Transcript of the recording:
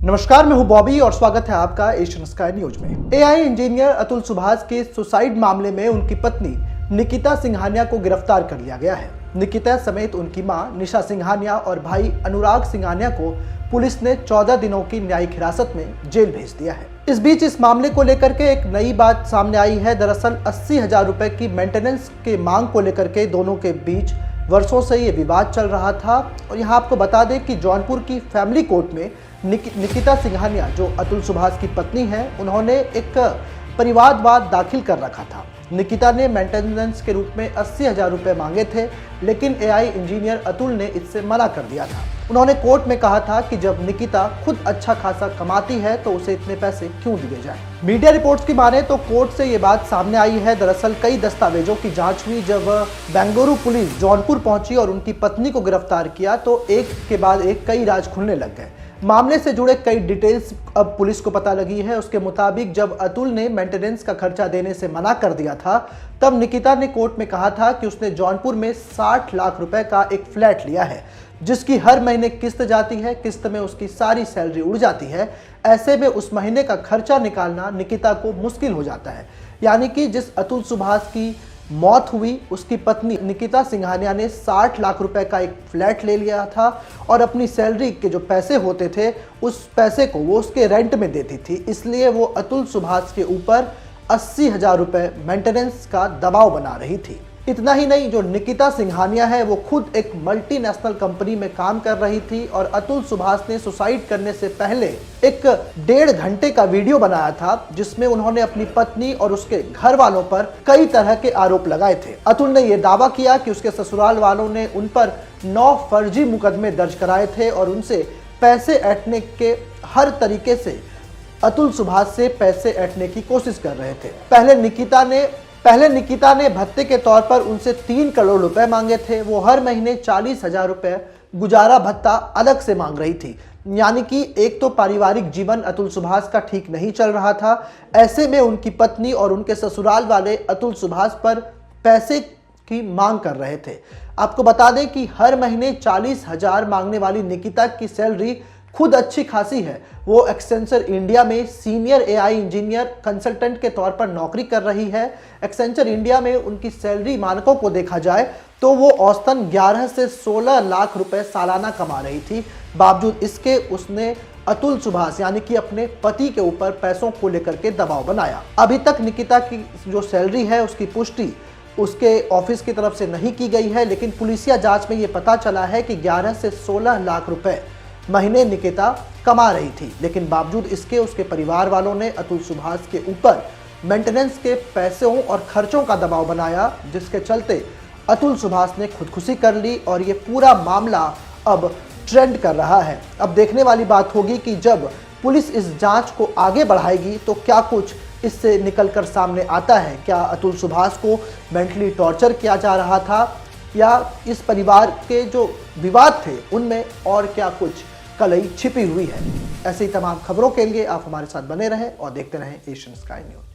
नमस्कार, मैं हूं बॉबी और स्वागत है आपका एशियन स्काई न्यूज में। एआई इंजीनियर अतुल सुभाष के सुसाइड मामले में उनकी पत्नी निकिता सिंघानिया को गिरफ्तार कर लिया गया है। निकिता समेत उनकी मां निशा सिंघानिया और भाई अनुराग सिंघानिया को पुलिस ने 14 दिनों की न्यायिक हिरासत में जेल भेज दिया है। इस बीच इस मामले को लेकर के एक नई बात सामने आई है। दरअसल 80,000 रुपए की मेंटेनेंस के मांग को लेकर के दोनों के बीच वर्षों से ये विवाद चल रहा था। और यहाँ आपको बता दें कि जौनपुर की फैमिली कोर्ट में निकिता सिंघानिया, जो अतुल सुभाष की पत्नी है, उन्होंने एक परिवादवाद दाखिल कर रखा था। निकिता ने मेंटेनेंस के रूप में 80,000 रुपए मांगे थे, लेकिन एआई इंजीनियर अतुल ने इससे मना कर दिया था। उन्होंने कोर्ट में कहा था कि जब निकिता खुद अच्छा खासा कमाती है तो उसे इतने पैसे क्यों दिए जाएं। मीडिया रिपोर्ट्स की माने तो कोर्ट से ये बात सामने आई है। दरअसल कई दस्तावेजों की जांच हुई। जब बेंगलुरु पुलिस जौनपुर पहुंची और उनकी पत्नी को गिरफ्तार किया तो एक के बाद एक कई राज खुलने लग गए। मामले से जुड़े कई डिटेल्स अब पुलिस को पता लगी है। उसके मुताबिक जब अतुल ने मेंटेनेंस का खर्चा देने से मना कर दिया था, तब निकिता ने कोर्ट में कहा था कि उसने जौनपुर में 60 लाख रुपए का एक फ्लैट लिया है, जिसकी हर महीने किस्त जाती है। किस्त में उसकी सारी सैलरी उड़ जाती है। ऐसे में उस महीने का खर्चा निकालना निकिता को मुश्किल हो जाता है। यानी कि जिस अतुल सुभाष की मौत हुई, उसकी पत्नी निकिता सिंघानिया ने 60 लाख रुपए का एक फ्लैट ले लिया था और अपनी सैलरी के जो पैसे होते थे उस पैसे को वो उसके रेंट में देती थी। इसलिए वो अतुल सुभाष के ऊपर 80,000 रुपए मेंटेनेंस का दबाव बना रही थी। इतना ही नहीं, जो निकिता सिंघानिया है वो खुद एक मल्टीनेशनल कंपनी में काम कर रही थी और अतुल सुभाष ने सुसाइड करने से पहले एक 1.5 घंटे का वीडियो बनाया था, जिसमें उन्होंने अपनी पत्नी और उसके घर वालों पर कई तरह के आरोप लगाए थे। अतुल ने यह दावा किया कि उसके ससुराल वालों ने उन पर 9 फर्जी मुकदमे दर्ज कराए थे और उनसे पैसे ऐंठने के हर तरीके से अतुल सुभाष से पैसे ऐंठने की कोशिश कर रहे थे। पहले निकिता ने भत्ते के तौर पर उनसे 3 करोड़ रुपए मांगे थे। वो हर महीने 40,000 रुपए गुजारा भत्ता अलग से मांग रही थी। यानी कि एक तो पारिवारिक जीवन अतुल सुभाष का ठीक नहीं चल रहा था। ऐसे में उनकी पत्नी और उनके ससुराल वाले अतुल सुभाष पर पैसे की मांग कर रहे थे। आपको बता दें कि हर महीने 40,000 मांगने वाली निकिता की सैलरी खुद अच्छी खासी है। वो एक्सेंचर इंडिया में सीनियर एआई इंजीनियर कंसल्टेंट के तौर पर नौकरी कर रही है। एक्सेंचर इंडिया में उनकी सैलरी मानकों को देखा जाए तो वो औसतन 11 से 16 लाख रुपए सालाना कमा रही थी। बावजूद इसके उसने अतुल सुभाष यानी कि अपने पति के ऊपर पैसों को लेकर के दबाव बनाया। अभी तक निकिता की जो सैलरी है उसकी पुष्टि उसके ऑफिस की तरफ से नहीं की गई है, लेकिन पुलिसिया जांच में ये पता चला है कि 11 से 16 लाख रुपए महीने निकिता कमा रही थी। लेकिन बावजूद इसके उसके परिवार वालों ने अतुल सुभाष के ऊपर मेंटेनेंस के पैसों और खर्चों का दबाव बनाया, जिसके चलते अतुल सुभाष ने खुदकुशी कर ली और ये पूरा मामला अब ट्रेंड कर रहा है। अब देखने वाली बात होगी कि जब पुलिस इस जांच को आगे बढ़ाएगी तो क्या कुछ इससे निकलकर सामने आता है। क्या अतुल सुभाष को मेंटली टॉर्चर किया जा रहा था या इस परिवार के जो विवाद थे उनमें और क्या कुछ कलई छिपी हुई है। ऐसी तमाम खबरों के लिए आप हमारे साथ बने रहें और देखते रहें एशियन स्काई न्यूज।